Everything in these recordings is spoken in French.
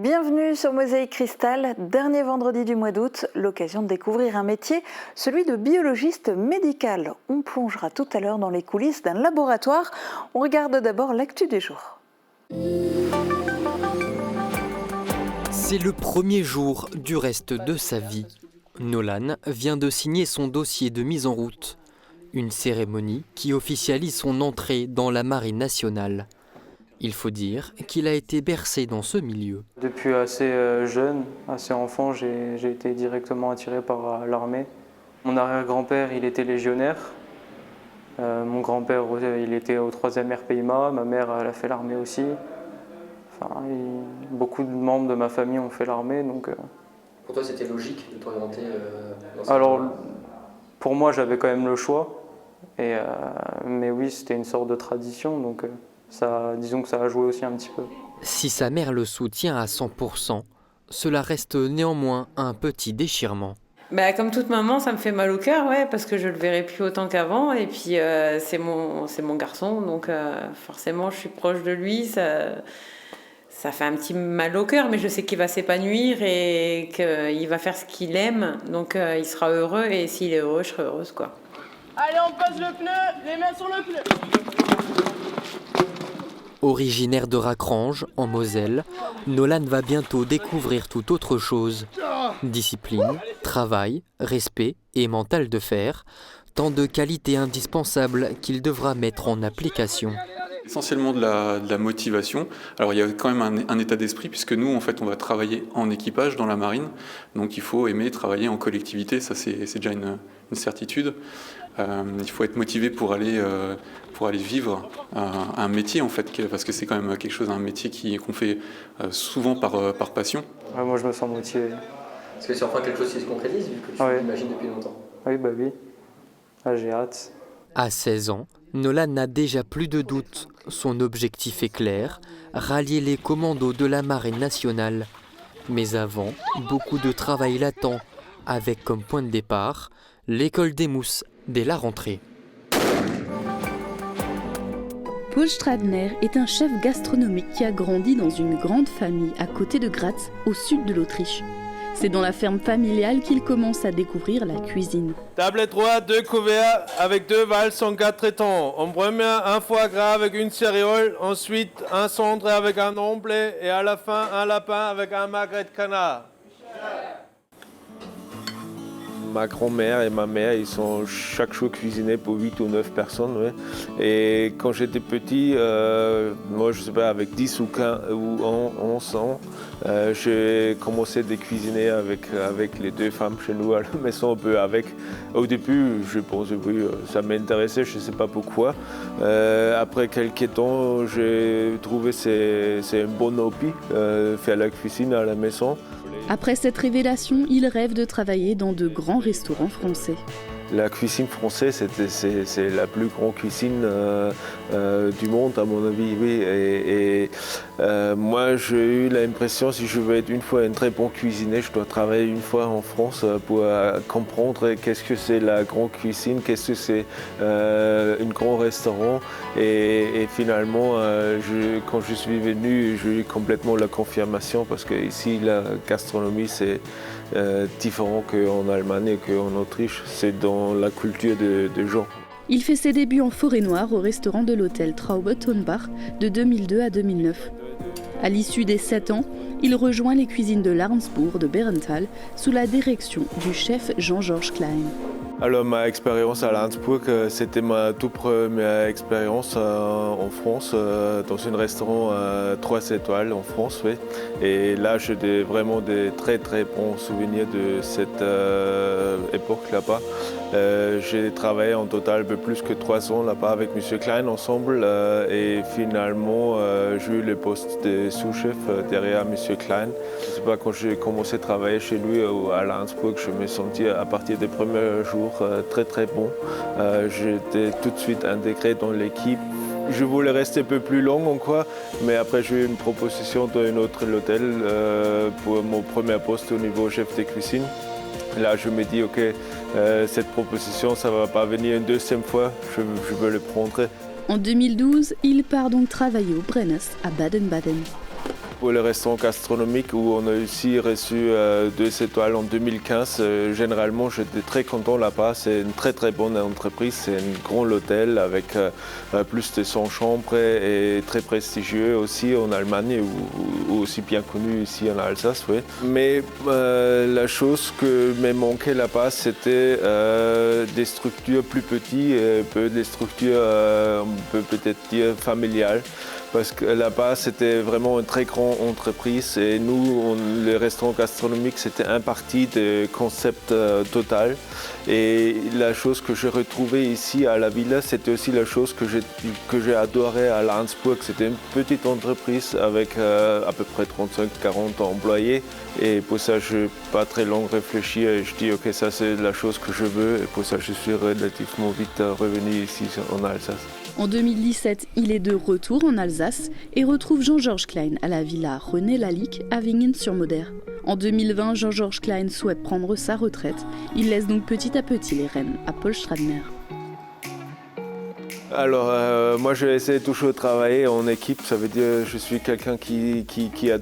Bienvenue sur Mosaïque Cristal, dernier vendredi du mois d'août, l'occasion de découvrir un métier, celui de biologiste médical. On plongera tout à l'heure dans les coulisses d'un laboratoire. On regarde d'abord l'actu du jour. C'est le premier jour du reste de sa vie. Nolan vient de signer son dossier de mise en route. Une cérémonie qui officialise son entrée dans la Marine nationale. Il faut dire qu'il a été bercé dans ce milieu. Depuis assez jeune, assez enfant, j'ai été directement attiré par l'armée. Mon arrière-grand-père, il était légionnaire. Mon grand-père, il était au 3e RPIMA. Ma mère, elle a fait l'armée aussi. Enfin, beaucoup de membres de ma famille ont fait l'armée. Donc, Pour toi, c'était logique de t'orienter dans cette alors, voie? pour moi, j'avais quand même le choix. Mais oui, c'était une sorte de tradition. Donc, disons que ça a joué aussi un petit peu. Si sa mère le soutient à 100%, cela reste néanmoins un petit déchirement. Comme toute maman, ça me fait mal au cœur, ouais, parce que je le verrai plus autant qu'avant. Et puis c'est mon garçon, donc forcément je suis proche de lui. Ça fait un petit mal au cœur, mais je sais qu'il va s'épanouir et qu'il va faire ce qu'il aime. Donc il sera heureux, et s'il est heureux, je serai heureuse, quoi. Allez, on passe le pneu, les mains sur le pneu. Originaire de Racrange, en Moselle, Nolan va bientôt découvrir tout autre chose. Discipline, travail, respect et mental de fer, tant de qualités indispensables qu'il devra mettre en application. Essentiellement de la motivation. Alors il y a quand même un état d'esprit puisque nous en fait on va travailler en équipage dans la marine, donc il faut aimer travailler en collectivité, ça c'est déjà une certitude. Il faut être motivé pour aller vivre un métier en fait, parce que c'est quand même quelque chose, un métier qu'on fait souvent par passion. Ouais, moi je me sens motivé. Est-ce que c'est enfin quelque chose qui se concrétise vu que tu l'imagines depuis longtemps? Oui, bah oui. Ah, j'ai hâte. À 16 ans, Nolan n'a déjà plus de doute. Son objectif est clair, rallier les commandos de la Marine nationale. Mais avant, beaucoup de travail l'attend, avec comme point de départ l'école des mousses dès la rentrée. Paul Stradner est un chef gastronomique qui a grandi dans une grande famille à côté de Graz, au sud de l'Autriche. C'est dans la ferme familiale qu'il commence à découvrir la cuisine. Table 3, 2 couverts avec 2 valses en 4 traitants. En premier, un foie gras avec une céréole, ensuite un cendre avec un omblet et à la fin un lapin avec un magret de canard. Ma grand-mère et ma mère, ils sont chaque jour cuisinés pour 8 ou 9 personnes. Ouais. Et quand j'étais petit, moi je sais pas, avec 10 ou 15 ou 11 ans, j'ai commencé à cuisiner avec les 2 femmes chez nous à la maison un peu avec. Au début, je pensais oui, ça m'intéressait, je ne sais pas pourquoi. Après quelques temps, j'ai trouvé que c'est un bon hobby, faire la cuisine à la maison. Après cette révélation, il rêve de travailler dans de grands restaurants français. La cuisine française, c'est la plus grande cuisine du monde, à mon avis. Oui. Et moi, j'ai eu l'impression, si je veux être une fois un très bon cuisinier, je dois travailler une fois en France pour comprendre qu'est-ce que c'est la grande cuisine, qu'est-ce que c'est un grand restaurant. Et finalement, quand je suis venu, j'ai eu complètement la confirmation parce que ici, la gastronomie, c'est différent qu'en Allemagne et qu'en Autriche. C'est dans la culture de gens. Il fait ses débuts en forêt noire au restaurant de l'hôtel Traube-Tonbach de 2002 à 2009. À l'issue des 7 ans, il rejoint les cuisines de l'Arnsbourg de Berenthal sous la direction du chef Jean-Georges Klein. Alors ma expérience à l'Arnsbourg, c'était ma toute première expérience en France, dans un restaurant 3 étoiles en France. Oui. Et là, j'ai vraiment des très très bons souvenirs de cette époque là-bas. J'ai travaillé en total un peu plus que 3 ans là-bas avec M. Klein ensemble et finalement j'ai eu le poste de sous-chef derrière M. Klein. Je sais pas, quand j'ai commencé à travailler chez lui à l'Arnsbourg, je me sentais à partir des premiers jours très très bon. J'étais tout de suite intégré dans l'équipe. Je voulais rester un peu plus long encore, mais après j'ai eu une proposition d'un autre hôtel pour mon premier poste au niveau chef de cuisine. Là je me dis ok, cette proposition ça ne va pas venir une deuxième fois, je veux le prendre. En 2012, il part donc travailler au Brennes à Baden-Baden. pour le restaurant gastronomique où on a aussi reçu 2 étoiles en 2015. Généralement, j'étais très content là-bas. C'est une très très bonne entreprise. C'est un grand hôtel avec plus de 100 chambres et très prestigieux aussi en Allemagne ou aussi bien connu ici en Alsace. Oui. Mais la chose que me manquait là-bas, c'était des structures plus petites, des structures on peut peut-être dire familiales. Parce que là-bas, c'était vraiment une très grande entreprise et nous, le restaurant gastronomique, c'était un parti de concept total. Et la chose que j'ai retrouvée ici à la Villa, c'était aussi la chose que j'ai adoré à Landsburg. C'était une petite entreprise avec à peu près 35-40 employés. Et pour ça, je n'ai pas très long réfléchi et je dis ok, ça c'est la chose que je veux. Et pour ça, je suis relativement vite revenu ici en Alsace. En 2017, il est de retour en Alsace et retrouve Jean-Georges Klein à la villa René Lalique à Vingen-sur-Moder. En 2020, Jean-Georges Klein souhaite prendre sa retraite. Il laisse donc petit à petit les rênes à Paul Stradner. Alors, moi, je vais essayer toujours de travailler en équipe. Ça veut dire que je suis quelqu'un qui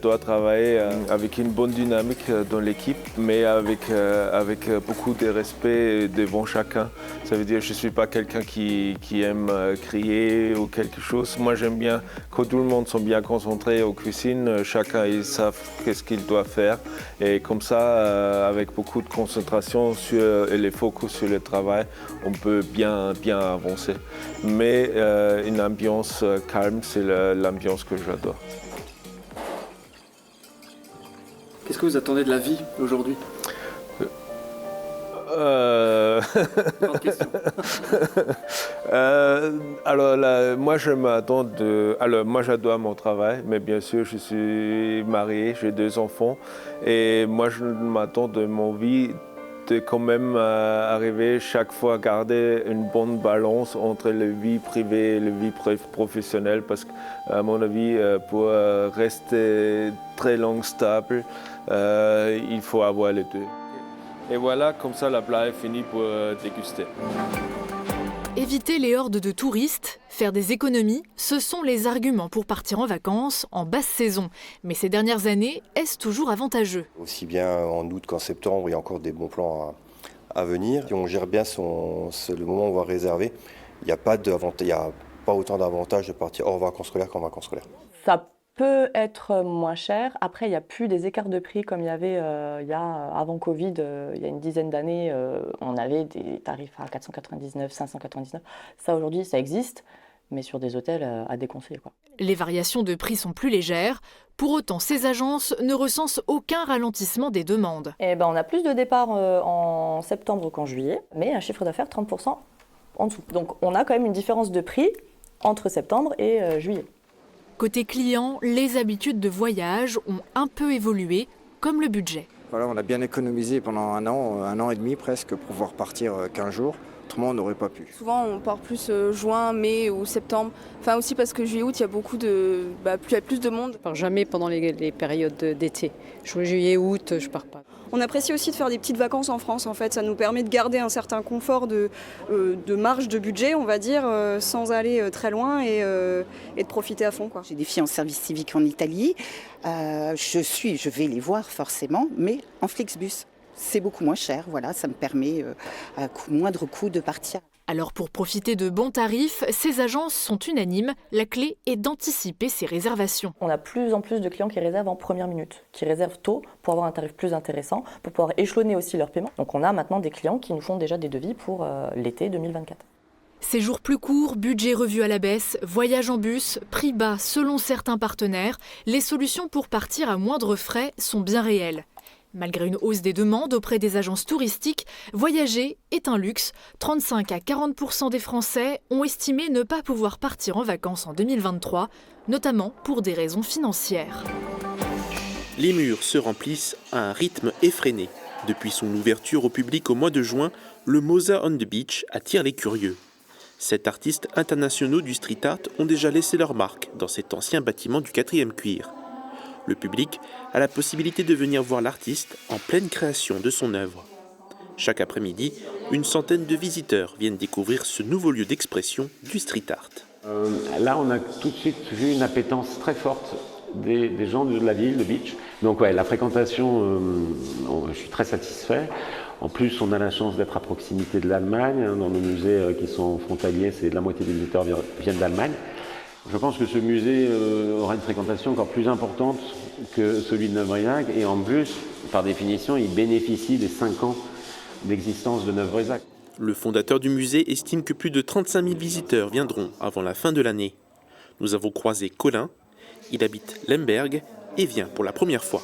doit travailler avec une bonne dynamique dans l'équipe, mais avec beaucoup de respect devant chacun. Ça veut dire que je ne suis pas quelqu'un qui aime crier ou quelque chose. Moi, j'aime bien quand tout le monde sont bien concentrés aux cuisines. Chacun, ils savent qu'est-ce qu'il doit faire. Et comme ça, avec beaucoup de concentration et le focus sur le travail, on peut bien avancer. Mais une ambiance calme, c'est l'ambiance que j'adore. Qu'est-ce que vous attendez de la vie aujourd'hui ? Grande question. Alors moi je m'attends moi j'adore mon travail, mais bien sûr je suis marié, j'ai 2 enfants et moi je m'attends de mon vie de quand même arriver chaque fois à garder une bonne balance entre la vie privée et la vie professionnelle parce qu'à mon avis pour rester très long stable il faut avoir les deux. Et voilà, comme ça la plat est fini pour déguster. Éviter les hordes de touristes, faire des économies, ce sont les arguments pour partir en vacances en basse saison. Mais ces dernières années, est-ce toujours avantageux ? Aussi bien en août qu'en septembre, il y a encore des bons plans à venir. Si on gère bien le moment où on va réserver, il n'y a pas autant d'avantages de partir hors vacances scolaires qu'en vacances scolaires. Ça peut être moins cher. Après, il n'y a plus des écarts de prix comme il y avait avant Covid, il y a une dizaine d'années. On avait des tarifs à 499, 599. Ça, aujourd'hui, ça existe, mais sur des hôtels à déconseiller, quoi. Les variations de prix sont plus légères. Pour autant, ces agences ne recensent aucun ralentissement des demandes. On a plus de départs en septembre qu'en juillet, mais un chiffre d'affaires 30% en dessous. Donc, on a quand même une différence de prix entre septembre et juillet. Côté client, les habitudes de voyage ont un peu évolué, comme le budget. Voilà, on a bien économisé pendant un an et demi presque, pour pouvoir partir 15 jours. Autrement, on n'aurait pas pu. Souvent, on part plus juin, mai ou septembre. Enfin, aussi parce que juillet-août, il y a beaucoup de, il y a plus de monde. Je pars jamais pendant les périodes d'été. Juillet-août, je pars pas. On apprécie aussi de faire des petites vacances en France. En fait, ça nous permet de garder un certain confort de marge de budget, on va dire, sans aller très loin et de profiter à fond, quoi. J'ai des filles en service civique en Italie. Je vais les voir forcément, mais en Flixbus. C'est beaucoup moins cher, voilà, ça me permet à moindre coût de partir. Alors pour profiter de bons tarifs, ces agences sont unanimes. La clé est d'anticiper ces réservations. On a plus en plus de clients qui réservent en première minute, qui réservent tôt pour avoir un tarif plus intéressant, pour pouvoir échelonner aussi leur paiement. Donc on a maintenant des clients qui nous font déjà des devis pour l'été 2024. Séjours plus courts, budget revu à la baisse, voyage en bus, prix bas selon certains partenaires, les solutions pour partir à moindre frais sont bien réelles. Malgré une hausse des demandes auprès des agences touristiques, voyager est un luxe. 35 à 40% des Français ont estimé ne pas pouvoir partir en vacances en 2023, notamment pour des raisons financières. Les murs se remplissent à un rythme effréné. Depuis son ouverture au public au mois de juin, le Mosa on the Beach attire les curieux. 7 artistes internationaux du street art ont déjà laissé leur marque dans cet ancien bâtiment du 4e cuir. Le public a la possibilité de venir voir l'artiste en pleine création de son œuvre. Chaque après-midi, une centaine de visiteurs viennent découvrir ce nouveau lieu d'expression du street art. Là, on a tout de suite vu une appétence très forte des gens de la ville de Bitche. Donc ouais, la fréquentation, je suis très satisfait. En plus, on a la chance d'être à proximité de l'Allemagne. Dans nos musées qui sont frontaliers, c'est la moitié des visiteurs viennent d'Allemagne. Je pense que ce musée aura une fréquentation encore plus importante que celui de Neuvre-Eyzac. Et en plus, par définition, il bénéficie des 5 ans d'existence de Neuvre-Eyzac. Le fondateur du musée estime que plus de 35 000 visiteurs viendront avant la fin de l'année. Nous avons croisé Colin. Il habite Lemberg et vient pour la première fois.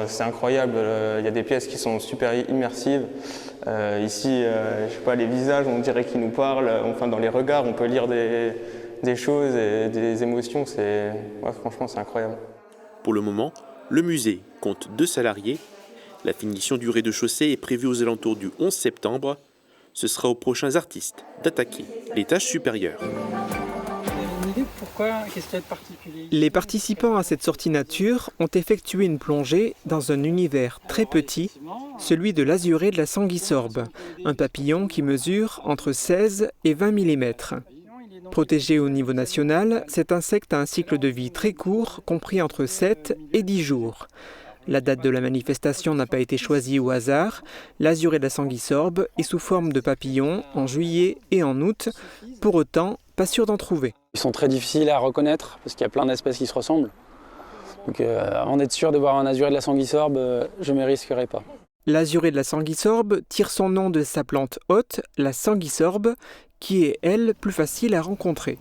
C'est incroyable, il y a des pièces qui sont super immersives. Ici, je sais pas, les visages, on dirait qu'ils nous parlent. Enfin, dans les regards, on peut lire des choses et des émotions. Ouais, franchement, c'est incroyable. Pour le moment, le musée compte 2 salariés. La finition du rez-de-chaussée est prévue aux alentours du 11 septembre. Ce sera aux prochains artistes d'attaquer l'étage supérieur. Pourquoi? Qu'est-ce qu'il y a de particulier? Les participants à cette sortie nature ont effectué une plongée dans un univers très petit, celui de l'azuré de la sanguisorbe, un papillon qui mesure entre 16 et 20 mm. Protégé au niveau national, cet insecte a un cycle de vie très court, compris entre 7 et 10 jours. La date de la manifestation n'a pas été choisie au hasard. L'azuré de la sanguisorbe est sous forme de papillon en juillet et en août. Pour autant, pas sûr d'en trouver. Ils sont très difficiles à reconnaître parce qu'il y a plein d'espèces qui se ressemblent. Donc avant d'être sûr de voir un azuré de la sanguisorbe, je ne me risquerai pas. L'azuré de la sanguisorbe tire son nom de sa plante hôte, la sanguisorbe, qui est, elle, plus facile à rencontrer.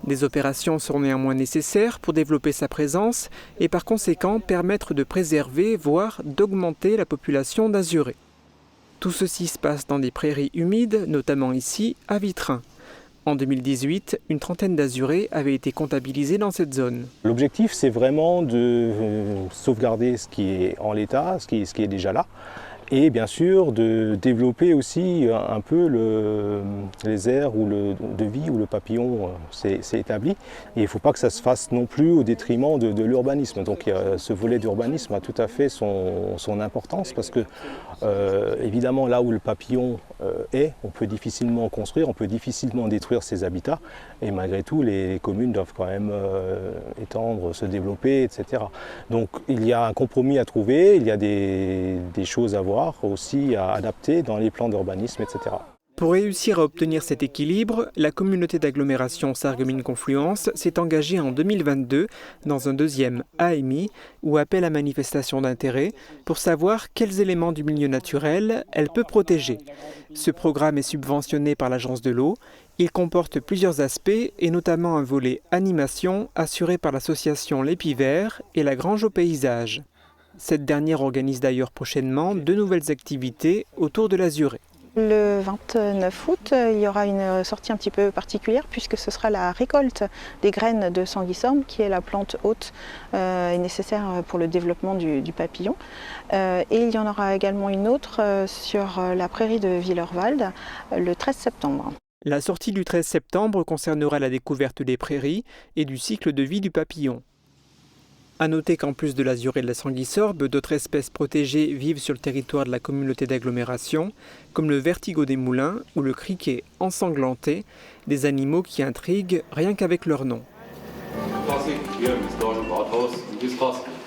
Des opérations sont néanmoins nécessaires pour développer sa présence et par conséquent permettre de préserver, voire d'augmenter la population d'azurés. Tout ceci se passe dans des prairies humides, notamment ici, à Vitrin. En 2018, une trentaine d'azurés avaient été comptabilisés dans cette zone. L'objectif, c'est vraiment de sauvegarder ce qui est en l'état, ce qui est déjà là, et bien sûr de développer aussi un peu les aires de vie où le papillon s'est établi. Et il ne faut pas que ça se fasse non plus au détriment de l'urbanisme. Donc ce volet d'urbanisme a tout à fait son importance parce que évidemment là où le papillon est, on peut difficilement construire, on peut difficilement détruire ses habitats. Et malgré tout, les communes doivent quand même étendre, se développer, etc. Donc il y a un compromis à trouver, il y a des choses à voir aussi à adapter dans les plans d'urbanisme, etc. Pour réussir à obtenir cet équilibre, la communauté d'agglomération Sarreguemines-Confluence s'est engagée en 2022 dans un deuxième AMI, ou appel à manifestation d'intérêt, pour savoir quels éléments du milieu naturel elle peut protéger. Ce programme est subventionné par l'Agence de l'eau. Il comporte plusieurs aspects et notamment un volet animation assuré par l'association L'Épi Vert et la Grange au Paysage. Cette dernière organise d'ailleurs prochainement 2 nouvelles activités autour de l'azuré. Le 29 août, il y aura une sortie un petit peu particulière puisque ce sera la récolte des graines de sanguisorbe qui est la plante hôte et nécessaire pour le développement du papillon. Et il y en aura également une autre sur la prairie de Villerwald le 13 septembre. La sortie du 13 septembre concernera la découverte des prairies et du cycle de vie du papillon. A noter qu'en plus de l'azuré de la sanguisorbe, d'autres espèces protégées vivent sur le territoire de la communauté d'agglomération, comme le vertigo des moulins ou le criquet ensanglanté, des animaux qui intriguent rien qu'avec leur nom.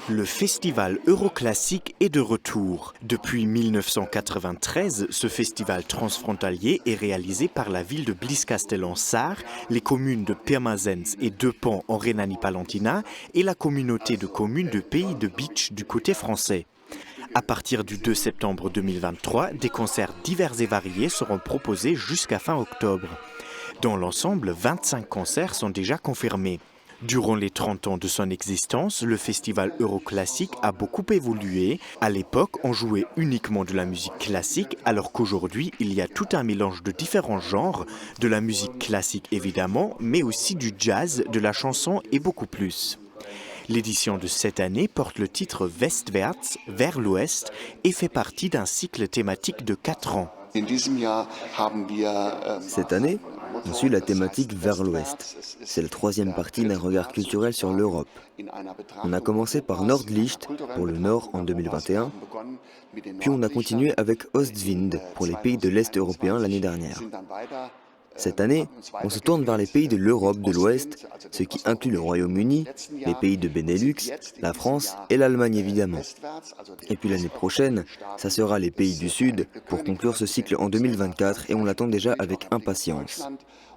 Le festival Euroclassique est de retour. Depuis 1993, ce festival transfrontalier est réalisé par la ville de Blieskastel-en-Sarre, les communes de Pirmasens et Deux-Ponts en Rhénanie-Palatinat et la communauté de communes de Pays de Bitche du côté français. À partir du 2 septembre 2023, des concerts divers et variés seront proposés jusqu'à fin octobre. Dans l'ensemble, 25 concerts sont déjà confirmés. Durant les 30 ans de son existence, le festival Euroclassique a beaucoup évolué. À l'époque, on jouait uniquement de la musique classique, alors qu'aujourd'hui, il y a tout un mélange de différents genres, de la musique classique évidemment, mais aussi du jazz, de la chanson et beaucoup plus. L'édition de cette année porte le titre Westwärts, vers l'ouest, et fait partie d'un cycle thématique de 4 ans. Cette année, on suit la thématique vers l'ouest. C'est la 3e partie d'un regard culturel sur l'Europe. On a commencé par Nordlicht pour le Nord en 2021, puis on a continué avec Ostwind pour les pays de l'Est européen l'année dernière. Cette année, on se tourne vers les pays de l'Europe de l'Ouest, ce qui inclut le Royaume-Uni, les pays de Benelux, la France et l'Allemagne évidemment. Et puis l'année prochaine, ça sera les pays du Sud pour conclure ce cycle en 2024 et on l'attend déjà avec impatience.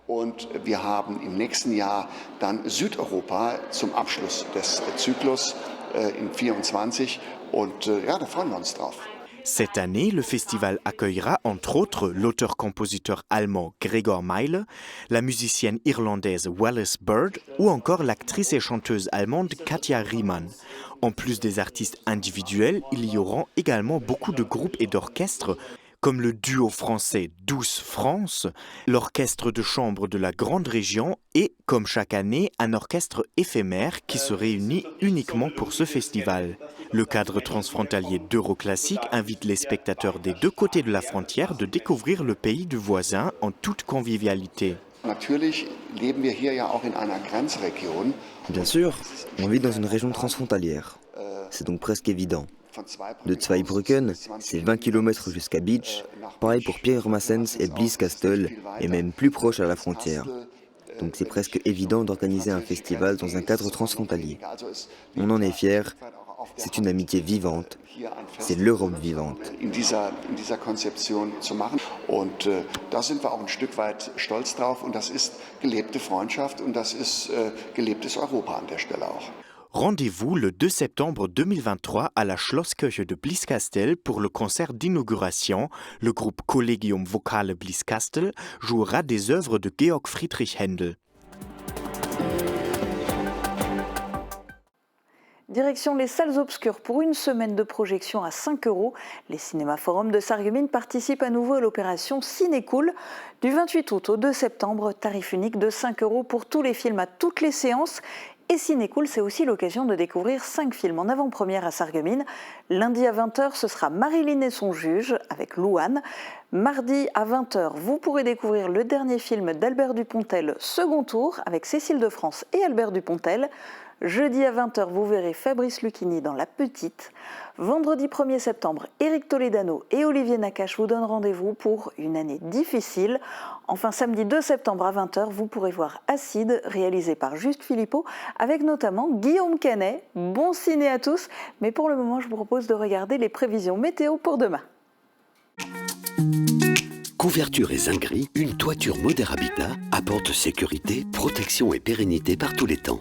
Und wir haben im nächsten Jahr dann Südeuropa zum Abschluss des Zyklus in 2024 und ja, da freuen wir uns drauf. Cette année, le festival accueillera entre autres l'auteur-compositeur allemand Gregor Meile, la musicienne irlandaise Wallis Bird ou encore l'actrice et chanteuse allemande Katja Riemann. En plus des artistes individuels, il y aura également beaucoup de groupes et d'orchestres comme le duo français Douce France, l'orchestre de chambre de la Grande Région et, comme chaque année, un orchestre éphémère qui se réunit uniquement pour ce festival. Le cadre transfrontalier d'Euroclassique invite les spectateurs des deux côtés de la frontière de découvrir le pays du voisin en toute convivialité. Bien sûr, on vit dans une région transfrontalière. C'est donc presque évident. De Zweibrücken, c'est 20 km jusqu'à Beach, pareil pour Pirmasens et Blieskastel, et même plus proche à la frontière. Donc c'est presque évident d'organiser un festival dans un cadre transfrontalier. On en est fiers, c'est une amitié vivante, c'est l'Europe vivante. In dieser Konzeption zu machen. Und da sind wir auch ein Stück weit stolz drauf und das ist gelebte Freundschaft und das ist gelebtes Europa an der Stelle auch. Rendez-vous le 2 septembre 2023 à la Schlosskirche de Blieskastel pour le concert d'inauguration. Le groupe Collegium Vocale Blieskastel jouera des œuvres de Georg Friedrich Händel. Direction les salles obscures pour une semaine de projection à 5 €. Les cinémas Forum de Sarreguemines participent à nouveau à l'opération Cinécool. Du 28 août au 2 septembre, tarif unique de 5 € pour tous les films à toutes les séances. Et Cinécool, c'est aussi l'occasion de découvrir 5 films en avant-première à Sarreguemines. Lundi à 20 h, ce sera Marilyn et son juge avec Louane. Mardi à 20 h, vous pourrez découvrir le dernier film d'Albert Dupontel, Second Tour, avec Cécile de France et Albert Dupontel. Jeudi à 20 h, vous verrez Fabrice Lucchini dans La Petite. Vendredi 1er septembre, Éric Toledano et Olivier Nakache vous donnent rendez-vous pour Une année difficile. Enfin, samedi 2 septembre à 20 h, vous pourrez voir Acide, réalisé par Juste Philippot, avec notamment Guillaume Canet. Bon ciné à tous, mais pour le moment, je vous propose de regarder les prévisions météo pour demain. Couverture et zinguerie, une toiture Moder Habitat apporte sécurité, protection et pérennité par tous les temps.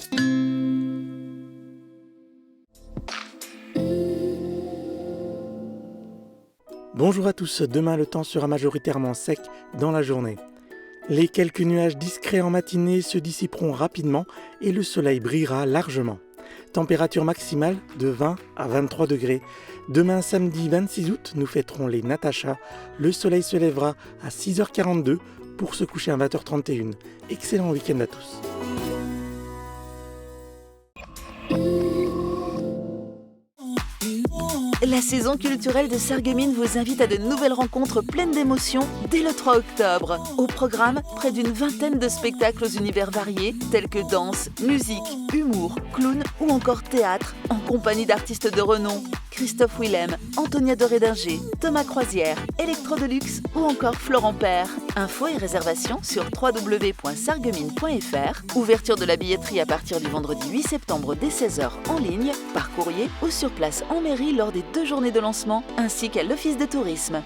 Bonjour à tous, demain le temps sera majoritairement sec dans la journée. Les quelques nuages discrets en matinée se dissiperont rapidement et le soleil brillera largement. Température maximale de 20 à 23 degrés. Demain samedi 26 août, nous fêterons les Natacha. Le soleil se lèvera à 6h42 pour se coucher à 20h31. Excellent week-end à tous. La saison culturelle de Sarreguemines vous invite à de nouvelles rencontres pleines d'émotions dès le 3 octobre. Au programme, près d'une vingtaine de spectacles aux univers variés, tels que danse, musique, humour, clown ou encore théâtre, en compagnie d'artistes de renom. Christophe Willem, Antonia de Rédinger, Thomas Croisière, Electro Deluxe ou encore Florent Père. Infos et réservations sur www.sarreguemines.fr. Ouverture de la billetterie à partir du vendredi 8 septembre dès 16 h en ligne, par courrier ou sur place en mairie lors des 2 journées de lancement, ainsi qu'à l'Office de tourisme.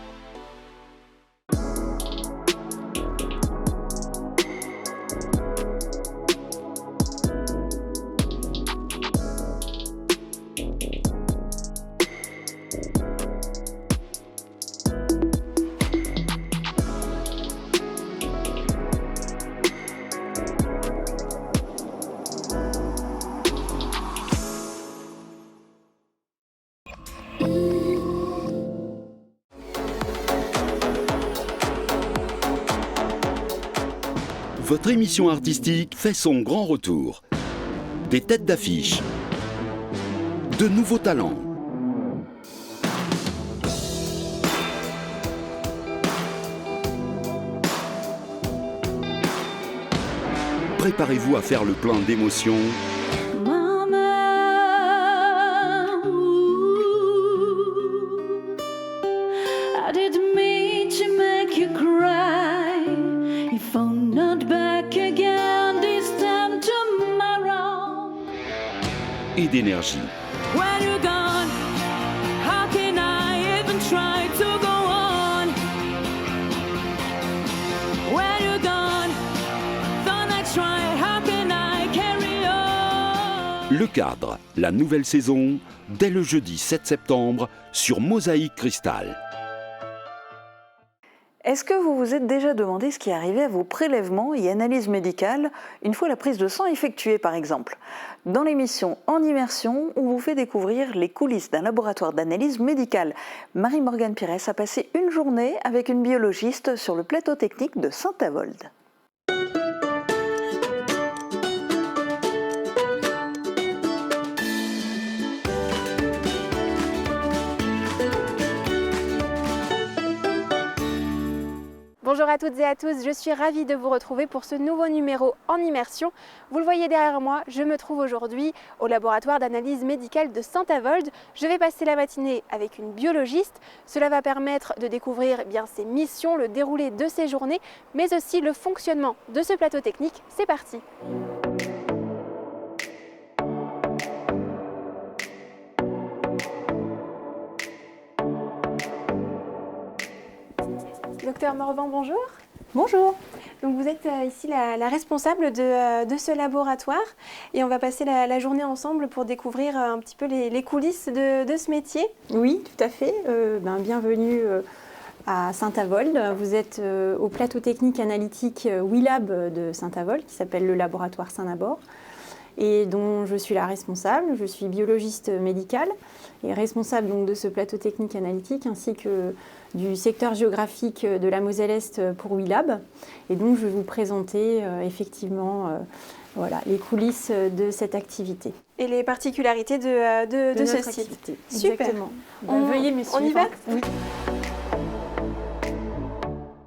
Votre émission artistique fait son grand retour. Des têtes d'affiche, de nouveaux talents. Préparez-vous à faire le plein d'émotions. I didn't mean to make you cry. If only et d'énergie. Le Cadre, la nouvelle saison, dès le jeudi 7 septembre sur Mosaïque Cristal. Est-ce que vous vous êtes déjà demandé ce qui arrivait à vos prélèvements et analyses médicales une fois la prise de sang effectuée par exemple? Dans l'émission En Immersion, on vous fait découvrir les coulisses d'un laboratoire d'analyse médicale. Marie-Morgane Pires a passé une journée avec une biologiste sur le plateau technique de Saint-Avold. Bonjour à toutes et à tous, je suis ravie de vous retrouver pour ce nouveau numéro en immersion. Vous le voyez derrière moi, je me trouve aujourd'hui au laboratoire d'analyse médicale de Saint-Avold. Je vais passer la matinée avec une biologiste. Cela va permettre de découvrir ses missions, le déroulé de ses journées, mais aussi le fonctionnement de ce plateau technique. C'est parti! Docteur Morvan, bonjour. Bonjour. Donc vous êtes ici la responsable de ce laboratoire et on va passer la journée ensemble pour découvrir un petit peu les coulisses de ce métier. Oui, tout à fait. Bienvenue à Saint-Avold. Vous êtes au plateau technique analytique WILAB de Saint-Avold qui s'appelle le laboratoire Saint-Nabor et dont je suis la responsable. Je suis biologiste médicale et responsable donc de ce plateau technique analytique ainsi que du secteur géographique de la Moselle-Est pour WILAB. Et donc je vais vous présenter les coulisses de cette activité. Et les particularités de ce site. Activité. Super. Exactement. Veuillez me suivre. On y va? Oui.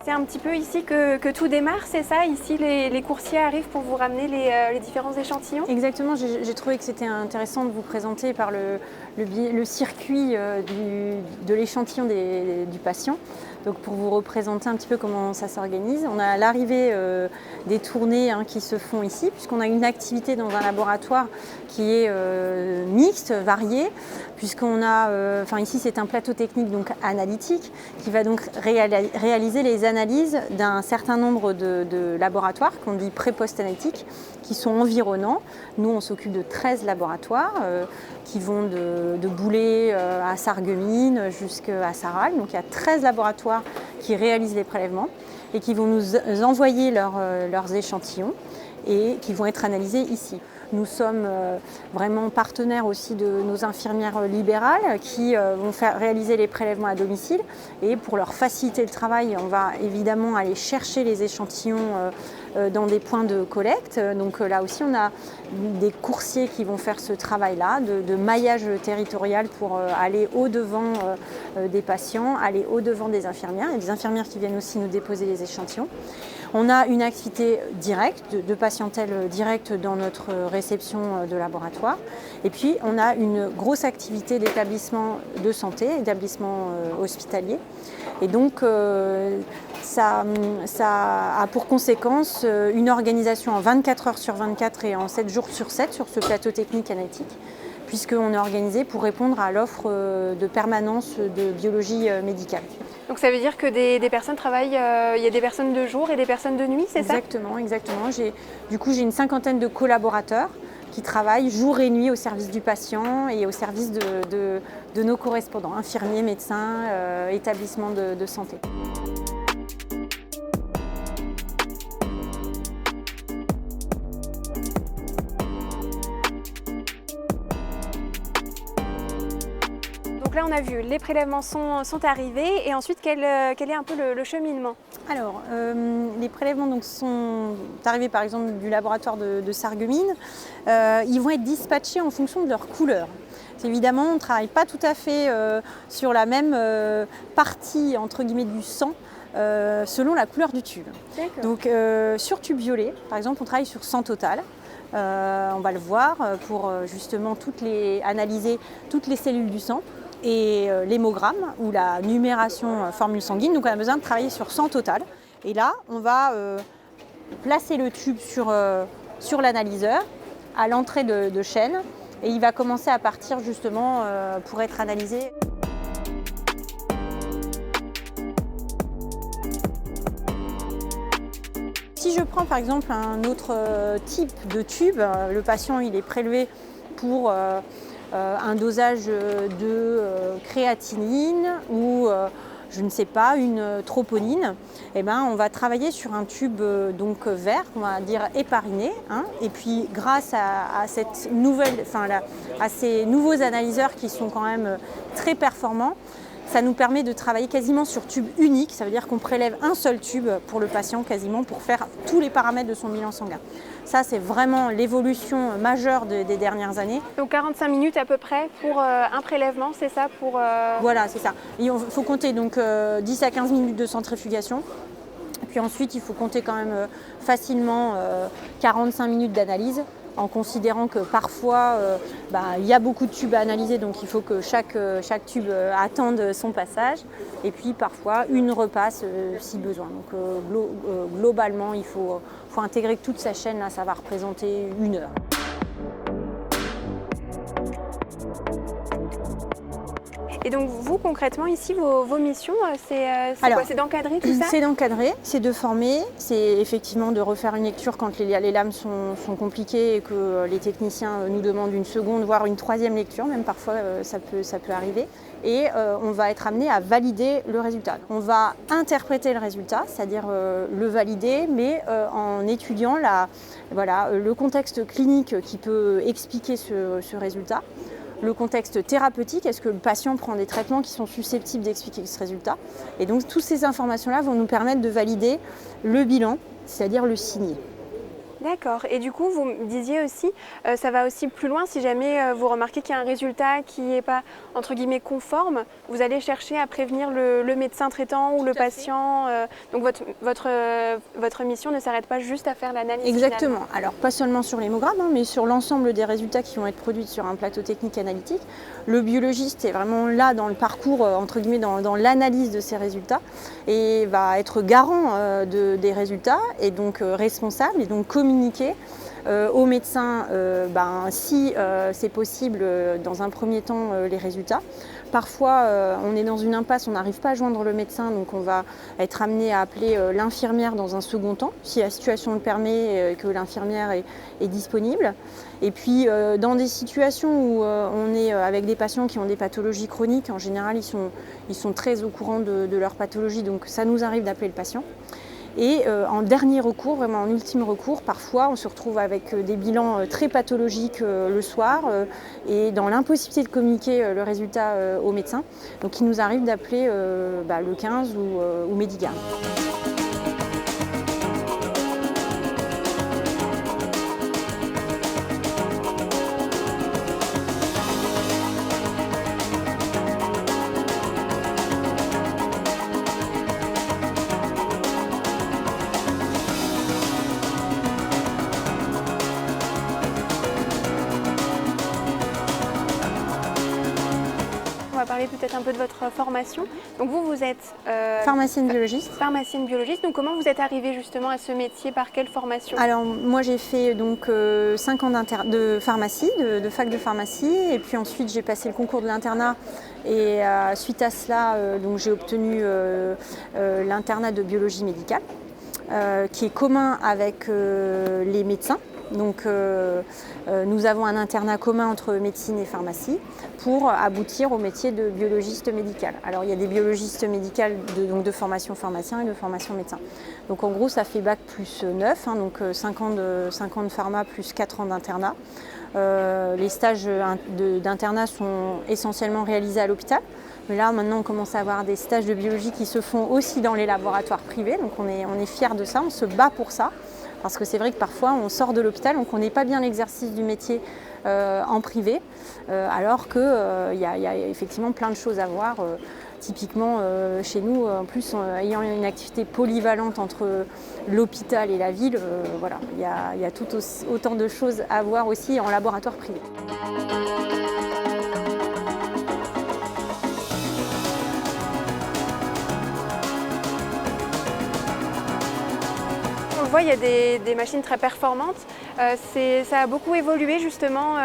C'est un petit peu ici que tout démarre, c'est ça? Ici, les coursiers arrivent pour vous ramener les différents échantillons? Exactement, j'ai trouvé que c'était intéressant de vous présenter par le circuit de l'échantillon du patient. Donc pour vous représenter un petit peu comment ça s'organise. On a l'arrivée des tournées qui se font ici, puisqu'on a une activité dans un laboratoire qui est mixte, variée, puisqu'on a, ici c'est un plateau technique donc analytique qui va donc réaliser les analyses d'un certain nombre de laboratoires qu'on dit pré-post analytiques, qui sont environnants. Nous on s'occupe de 13 laboratoires qui vont de Boulay à Sarreguemines jusqu'à Sarral. Donc il y a 13 laboratoires qui réalisent les prélèvements et qui vont nous envoyer leurs échantillons et qui vont être analysés ici. Nous sommes vraiment partenaires aussi de nos infirmières libérales qui vont réaliser les prélèvements à domicile. Et pour leur faciliter le travail, on va évidemment aller chercher les échantillons dans des points de collecte. Donc là aussi, on a des coursiers qui vont faire ce travail-là de maillage territorial pour aller au-devant des patients, aller au-devant des infirmières. Il y a des infirmières qui viennent aussi nous déposer les échantillons. On a une activité directe, de patientèle directe dans notre réception de laboratoire. Et puis, on a une grosse activité d'établissement de santé, établissement hospitalier. Et donc, ça a pour conséquence une organisation en 24 heures sur 24 et en 7 jours sur 7 sur ce plateau technique analytique, puisqu'on est organisé pour répondre à l'offre de permanence de biologie médicale. Donc ça veut dire que des personnes travaillent, il y a des personnes de jour et des personnes de nuit, c'est ça? Exactement. J'ai une cinquantaine de collaborateurs qui travaillent jour et nuit au service du patient et au service de nos correspondants, infirmiers, médecins, établissements de santé. Donc là, on a vu, les prélèvements sont arrivés et ensuite, quel est un peu le cheminement? Alors, les prélèvements sont arrivés par exemple du laboratoire de Sarreguemines. Ils vont être dispatchés en fonction de leur couleur. Évidemment, on ne travaille pas tout à fait sur la même partie entre guillemets du sang selon la couleur du tube. Donc sur tube violet, par exemple, on travaille sur sang total. On va le voir pour justement analyser toutes les cellules du sang et l'hémogramme ou la numération formule sanguine. Donc on a besoin de travailler sur sang total. Et là, on va placer le tube sur l'analyseur à l'entrée de chaîne et il va commencer à partir justement pour être analysé. Si je prends par exemple un autre type de tube, le patient il est prélevé pour un dosage de créatinine ou je ne sais pas, une troponine, eh ben, on va travailler sur un tube donc vert, on va dire hépariné, hein, et puis grâce à cette nouvelle, à ces nouveaux analyseurs qui sont quand même très performants, ça nous permet de travailler quasiment sur tube unique, ça veut dire qu'on prélève un seul tube pour le patient quasiment pour faire tous les paramètres de son bilan sanguin. Ça, c'est vraiment l'évolution majeure des dernières années. Donc 45 minutes à peu près pour un prélèvement, c'est ça pour Voilà, c'est ça. Il faut compter donc 10 à 15 minutes de centrifugation. Et puis ensuite, il faut compter quand même facilement 45 minutes d'analyse, en considérant que parfois il y a beaucoup de tubes à analyser, donc il faut que chaque tube attende son passage, et puis parfois une repasse si besoin. Donc globalement, il faut intégrer que toute sa chaîne, là, ça va représenter 1 heure. Et donc vous, concrètement, ici, vos missions, c'est quoi? C'est d'encadrer tout ça? C'est d'encadrer, c'est de former, c'est effectivement de refaire une lecture quand les lames sont compliquées et que les techniciens nous demandent une seconde, voire une 3e lecture, même parfois ça peut arriver. Et on va être amené à valider le résultat. On va interpréter le résultat, c'est-à-dire le valider, mais en étudiant le contexte clinique qui peut expliquer ce résultat. Le contexte thérapeutique, est-ce que le patient prend des traitements qui sont susceptibles d'expliquer ce résultat? Et donc toutes ces informations-là vont nous permettre de valider le bilan, c'est-à-dire le signer. D'accord. Et du coup, vous me disiez aussi, ça va aussi plus loin, si jamais vous remarquez qu'il y a un résultat qui n'est pas, entre guillemets, conforme, vous allez chercher à prévenir le médecin traitant ou le patient. Donc votre mission ne s'arrête pas juste à faire l'analyse. Exactement. Finalement. Alors pas seulement sur l'hémogramme, mais sur l'ensemble des résultats qui vont être produits sur un plateau technique analytique. Le biologiste est vraiment là dans le parcours, entre guillemets, dans l'analyse de ces résultats et va être garant des résultats et donc responsable et donc communiquer aux médecins si c'est possible dans un premier temps les résultats. Parfois on est dans une impasse, on n'arrive pas à joindre le médecin, donc on va être amené à appeler l'infirmière dans un second temps, si la situation le permet, que l'infirmière est disponible. Et puis dans des situations où on est avec des patients qui ont des pathologies chroniques, en général ils sont très au courant de leur pathologie, donc ça nous arrive d'appeler le patient. Et en dernier recours, vraiment en ultime recours, parfois on se retrouve avec des bilans très pathologiques le soir et dans l'impossibilité de communiquer le résultat au médecin. Donc il nous arrive d'appeler le 15 ou Medigarde. On va parler peut-être un peu de votre formation. Donc vous êtes pharmacienne biologiste. Pharmacienne biologiste. Donc comment vous êtes arrivée justement à ce métier? Par quelle formation? Alors moi j'ai fait donc 5 ans de pharmacie, de fac de pharmacie, et puis ensuite j'ai passé le concours de l'internat et suite à cela donc j'ai obtenu l'internat de biologie médicale qui est commun avec les médecins. Donc nous avons un internat commun entre médecine et pharmacie pour aboutir au métier de biologiste médical. Alors il y a des biologistes médicaux de formation pharmacien et de formation médecin. Donc en gros ça fait bac plus 9, donc 5 ans de pharma plus 4 ans d'internat. Les stages d'internat sont essentiellement réalisés à l'hôpital. Mais là maintenant on commence à avoir des stages de biologie qui se font aussi dans les laboratoires privés. Donc on est fiers de ça, on se bat pour ça. Parce que c'est vrai que parfois on sort de l'hôpital, on ne connaît pas bien l'exercice du métier en privé, alors qu'il y a effectivement plein de choses à voir. Typiquement chez nous, en plus ayant une activité polyvalente entre l'hôpital et la ville, voilà, il y a autant de choses à voir aussi en laboratoire privé. voit, il y a des machines très performantes. Ça a beaucoup évolué justement,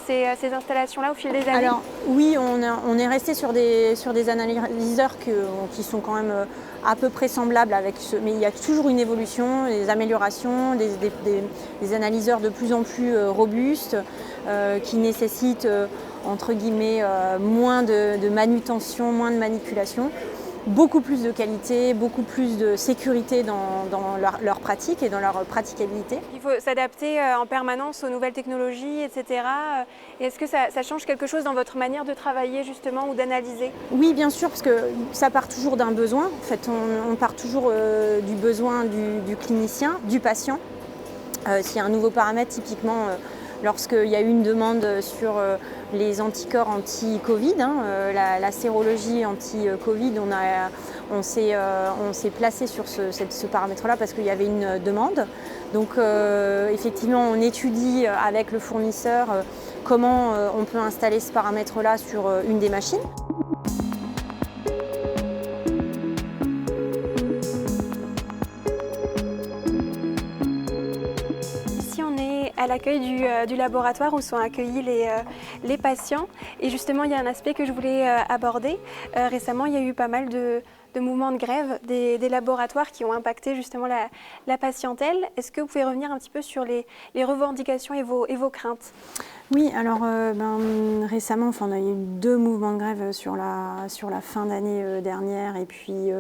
ces installations-là au fil des années. Alors oui, on est resté sur des analyseurs qui sont quand même à peu près semblables avec mais il y a toujours une évolution, des améliorations, des analyseurs de plus en plus robustes qui nécessitent entre guillemets moins de manutention, moins de manipulation. Beaucoup plus de qualité, beaucoup plus de sécurité dans leur pratique et dans leur praticabilité. Il faut s'adapter en permanence aux nouvelles technologies, etc. Et est-ce que ça change quelque chose dans votre manière de travailler justement ou d'analyser? Oui, bien sûr, parce que ça part toujours d'un besoin. En fait, on part toujours du besoin du clinicien, du patient. S'il y a un nouveau paramètre, typiquement, lorsqu'il y a eu une demande sur les anticorps anti-Covid, la sérologie anti-Covid, on s'est placé sur ce paramètre-là parce qu'il y avait une demande. Donc effectivement, on étudie avec le fournisseur comment on peut installer ce paramètre-là sur une des machines. À l'accueil du laboratoire où sont accueillis les patients. Et justement, il y a un aspect que je voulais aborder. Récemment, il y a eu pas mal de mouvements de grève des laboratoires qui ont impacté justement la patientèle. Est-ce que vous pouvez revenir un petit peu sur les revendications et vos craintes? Oui, alors récemment, on a eu 2 mouvements de grève sur la fin d'année dernière et puis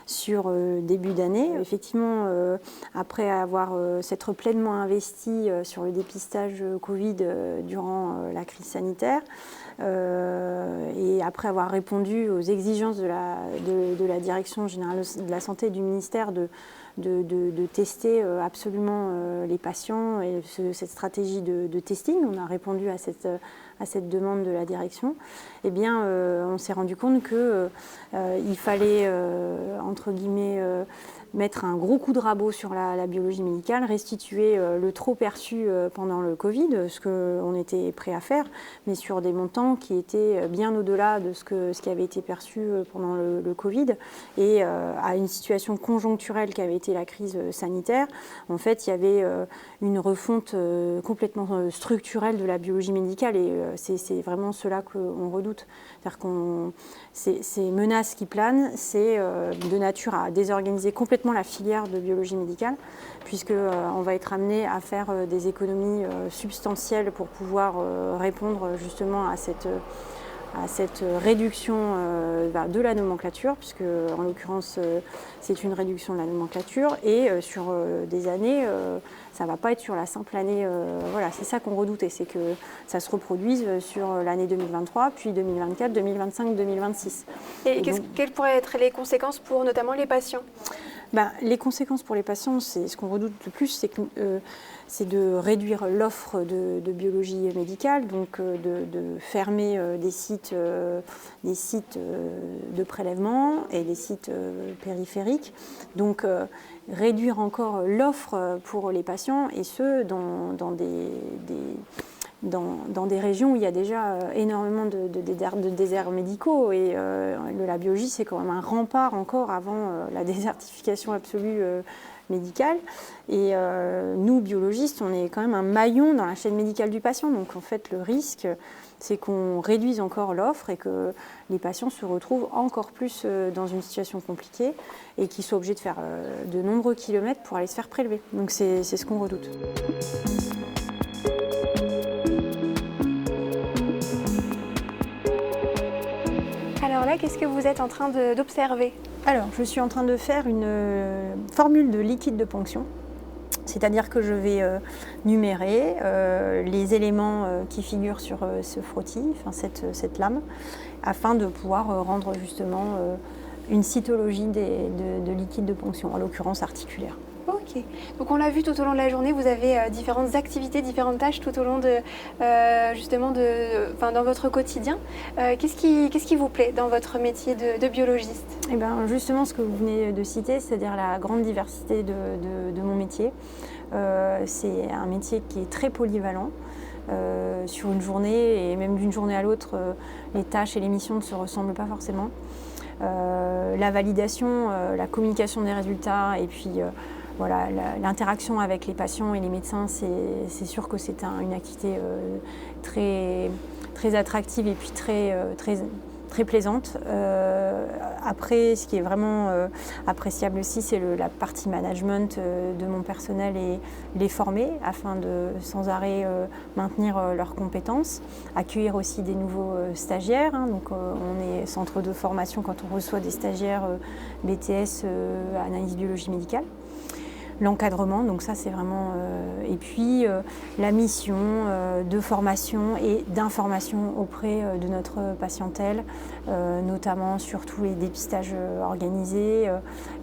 sur début d'année. Effectivement, après s'être pleinement investi sur le dépistage Covid durant la crise sanitaire, et après avoir répondu aux exigences de la Direction générale de la santé du ministère de tester absolument les patients et cette stratégie de testing, on a répondu à cette demande de la direction, eh bien, on s'est rendu compte qu'il fallait, entre guillemets, mettre un gros coup de rabot sur la biologie médicale, restituer le trop perçu pendant le Covid, ce qu'on était prêt à faire, mais sur des montants qui étaient bien au-delà de ce qui avait été perçu pendant le Covid. Et à une situation conjoncturelle qui avait été la crise sanitaire, en fait, il y avait une refonte complètement structurelle de la biologie médicale et c'est vraiment cela qu'on redoute. C'est-à-dire ces menaces qui planent, c'est de nature à désorganiser complètement la filière de biologie médicale, puisqu'on va être amené à faire des économies substantielles pour pouvoir répondre justement à cette réduction de la nomenclature, puisque en l'occurrence c'est une réduction de la nomenclature, et sur des années, ça ne va pas être sur la simple année, voilà, c'est ça qu'on redoutait, c'est que ça se reproduise sur l'année 2023, puis 2024, 2025, 2026. Et quelles pourraient être les conséquences pour notamment les patients? Les conséquences pour les patients, c'est ce qu'on redoute le plus, c'est de réduire l'offre de biologie médicale, donc de fermer des sites de prélèvement et des sites périphériques. Donc réduire encore l'offre pour les patients, et ce dans des régions où il y a déjà énormément de déserts médicaux, et la biologie, c'est quand même un rempart encore avant la désertification absolue médicale. Et nous, biologistes, on est quand même un maillon dans la chaîne médicale du patient. Donc en fait, le risque, c'est qu'on réduise encore l'offre et que les patients se retrouvent encore plus dans une situation compliquée et qu'ils soient obligés de faire de nombreux kilomètres pour aller se faire prélever. Donc c'est ce qu'on redoute. Alors là, qu'est-ce que vous êtes en train d'observer? Alors, je suis en train de faire une formule de liquide de ponction. C'est-à-dire que je vais numérer les éléments qui figurent sur ce frottis, enfin cette lame, afin de pouvoir rendre justement une cytologie de liquide de ponction, en l'occurrence articulaire. Ok, donc on l'a vu tout au long de la journée, vous avez différentes activités, différentes tâches tout au long dans votre quotidien. Qu'est-ce qui vous plaît dans votre métier de biologiste? Eh bien, justement, ce que vous venez de citer, c'est-à-dire la grande diversité de mon métier. C'est un métier qui est très polyvalent. Sur une journée, et même d'une journée à l'autre, les tâches et les missions ne se ressemblent pas forcément. La validation, la communication des résultats, et puis voilà, l'interaction avec les patients et les médecins, c'est sûr que c'est une activité très attractive et puis très plaisante. Après, ce qui est vraiment appréciable aussi, c'est la partie management de mon personnel et les former afin de sans arrêt maintenir leurs compétences, accueillir aussi des nouveaux stagiaires. Donc, on est centre de formation quand on reçoit des stagiaires BTS analyse biologie médicale. L'encadrement, donc ça c'est vraiment... et puis la mission de formation et d'information auprès de notre patientèle, notamment sur tous les dépistages organisés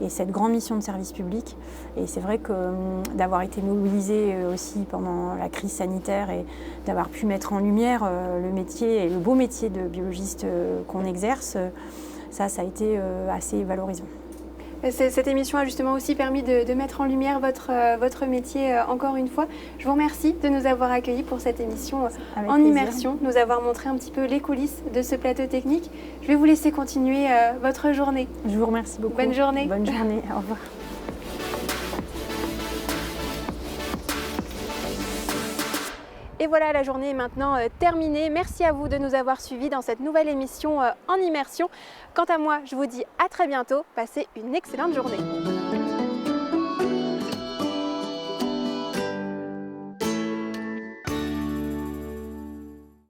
et cette grande mission de service public. Et c'est vrai que d'avoir été mobilisé aussi pendant la crise sanitaire et d'avoir pu mettre en lumière le métier et le beau métier de biologiste qu'on exerce, ça a été assez valorisant. Cette émission a justement aussi permis de mettre en lumière votre métier encore une fois. Je vous remercie de nous avoir accueillis pour cette émission en immersion, nous avoir montré un petit peu les coulisses de ce plateau technique. Je vais vous laisser continuer votre journée. Je vous remercie beaucoup. Bonne journée. Bonne journée, au revoir. Et voilà, la journée est maintenant terminée. Merci à vous de nous avoir suivis dans cette nouvelle émission en immersion. Quant à moi, je vous dis à très bientôt. Passez une excellente journée.